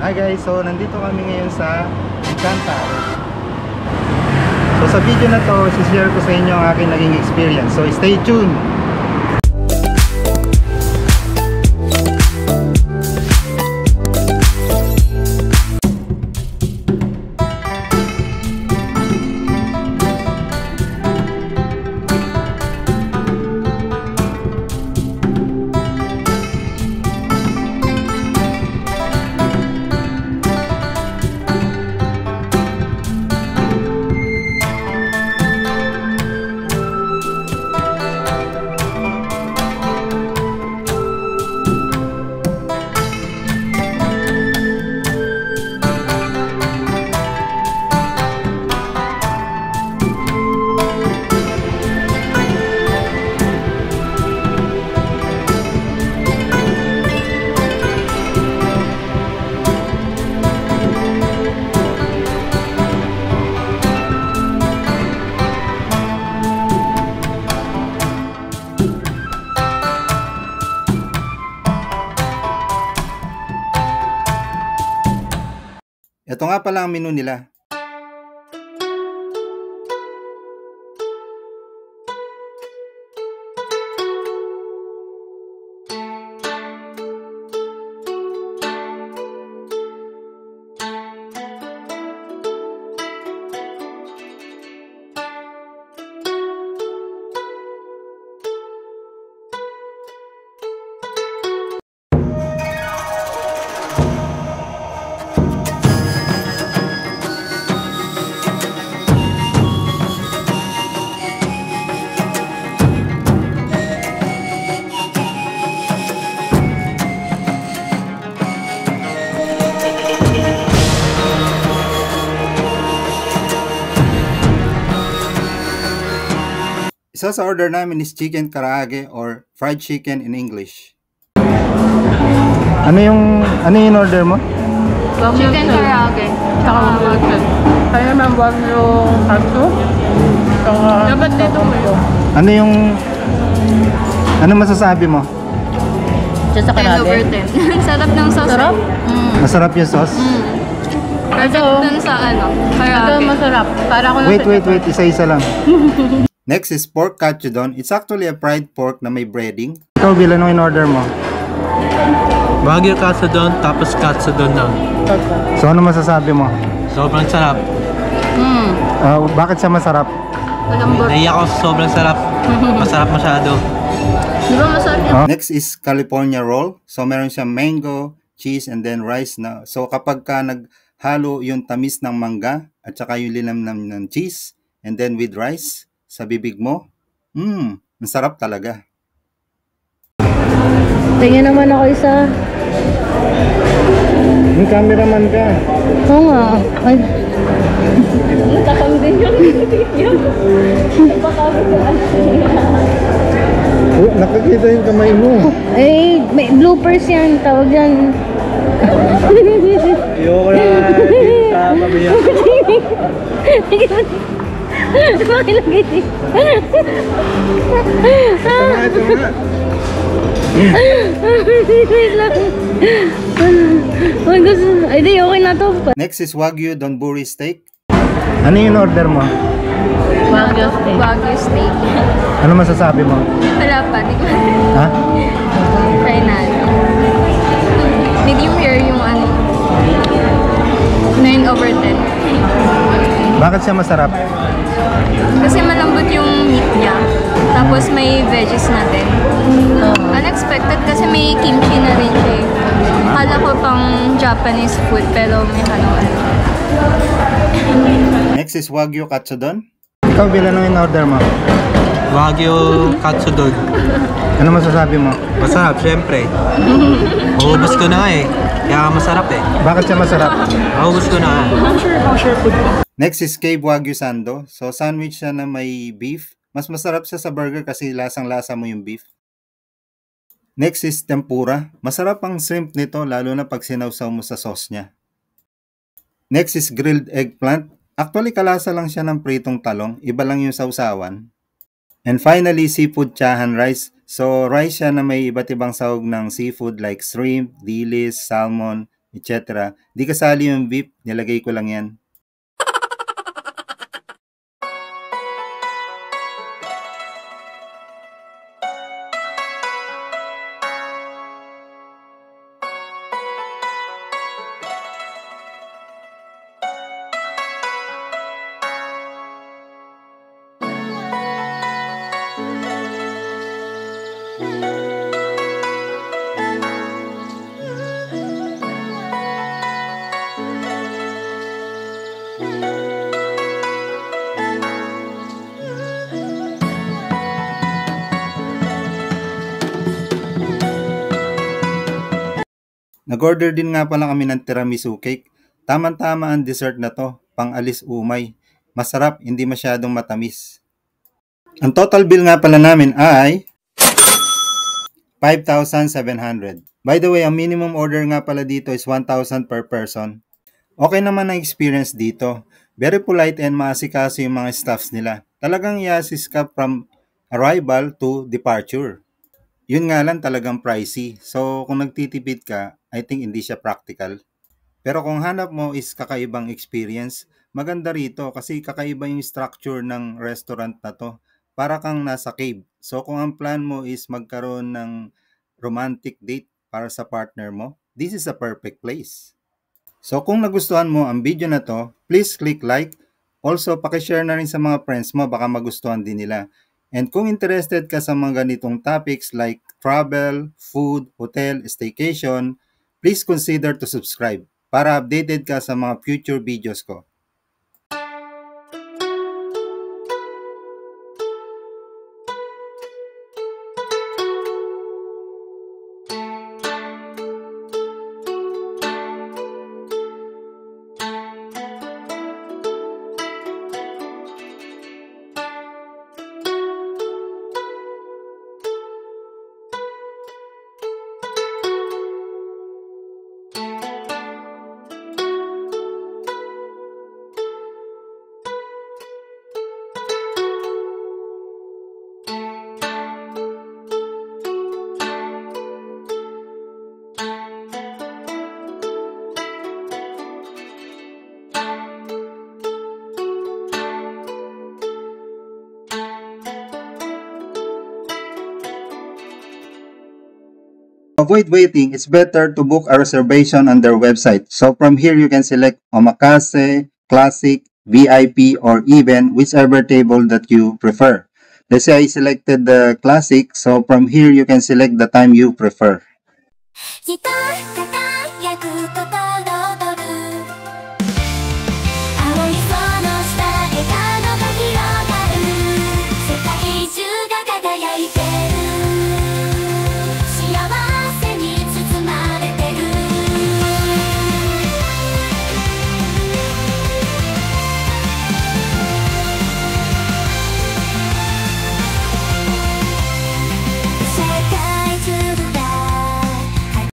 Hi guys, so nandito kami ngayon sa Encanta. So sa video na to, share ko sa inyo ang aking naging experience. So stay tuned! Ito nga pala ang menu nila. Isa sa order namin is chicken karaage or fried chicken in English. Ano yung order mo? Chicken karaage. Tsaka chicken. Kaya naman buwan yung katsu. Dapat dito mo yun. Ano masasabi mo? Just sa 10 over 10. Sarap ng sauce. Sarap? Masarap yung sauce? Perfect dun sa karaage. Ito masarap. Para ko Wait. Isa-isa lang. Next is pork katsudon. It's actually a fried pork na may breading. Ikaw, Bill, ano in order mo? Wagyu katsudon, tapos katsudon lang. So, ano masasabi mo? Sobrang sarap. Bakit siya masarap? Malambot. Naiyak ako sa sobrang sarap. Masarap masyado. Di ba masarap yun? Next is California roll. So, meron siyang mango, cheese, and then rice na. So, kapag ka naghalo yung tamis ng mangga at saka yung linamnam ng cheese, and then with rice, sa bibig mo, ang sarap talaga. Tingnan naman ako isa. Yung cameraman ka. Oo nga. Ay. Natakang din yung Nakakita yung kamay mo. Eh, may bloopers yan. Tawag yan. Ayoko na sa pamilya. Makilagay din. Wait lang. Ay, di, okay na to. Next is Wagyu Donburi steak. Ano yung order mo? Wagyu steak. Wagyu steak. Ano masasabi mo? Wala pa. Di ko Ha? try na. Medium rare yung 9 over 10. Bakit siya masarap? Kasi malambot yung meat niya. Tapos may veggies natin. Unexpected kasi may kimchi na rin siya. Akala ko pang Japanese food pero may ano-ano. Next is Wagyu katsudon. Ikaw, Bill, ano yung order mo? Wagyu katsudon. Ano masasabi mo? Masarap, syempre. Maubos ko na nga eh. Kaya masarap eh. Bakit siya masarap? Maubos ko na nga. Next is Cave Wagyu Sando. So, sandwich siya na may beef. Mas masarap siya sa burger kasi lasang-lasa mo yung beef. Next is tempura. Masarap ang shrimp nito lalo na pag sinawsaw mo sa sauce niya. Next is grilled eggplant. Actually, kalasa lang siya ng pritong talong. Iba lang yung sausawan. And finally, seafood chahan rice. So, rice siya na may iba't ibang sahog ng seafood like shrimp, dilis, salmon, etc. Di kasali yung beef, nilagay ko lang yan. Nag-order din nga pala kami ng tiramisu cake. Tama-tama ang dessert na to, pang-alis umay. Masarap, hindi masyadong matamis. Ang total bill nga pala namin ay 5,700. By the way, ang minimum order nga pala dito is 1,000 per person. Okay naman ang experience dito. Very polite and maasikaso yung mga staffs nila. Talagang i-assist ka from arrival to departure. Yun nga lang talagang pricey. So kung nagtitipid ka, I think hindi siya practical. Pero kung hanap mo is kakaibang experience, maganda rito kasi kakaiba yung structure ng restaurant na to. Para kang nasa cave. So kung ang plan mo is magkaroon ng romantic date para sa partner mo, this is a perfect place. So kung nagustuhan mo ang video na to, please click like. Also, pakishare na rin sa mga friends mo, baka magustuhan din nila. And kung interested ka sa mga ganitong topics like travel, food, hotel, staycation, please consider to subscribe para updated ka sa mga future videos ko. Avoid waiting, it's better to book a reservation on their website. So from here, you can select omakase, classic, VIP, or even whichever table that you prefer. Let's say I selected the classic, so from here, you can select the time you prefer.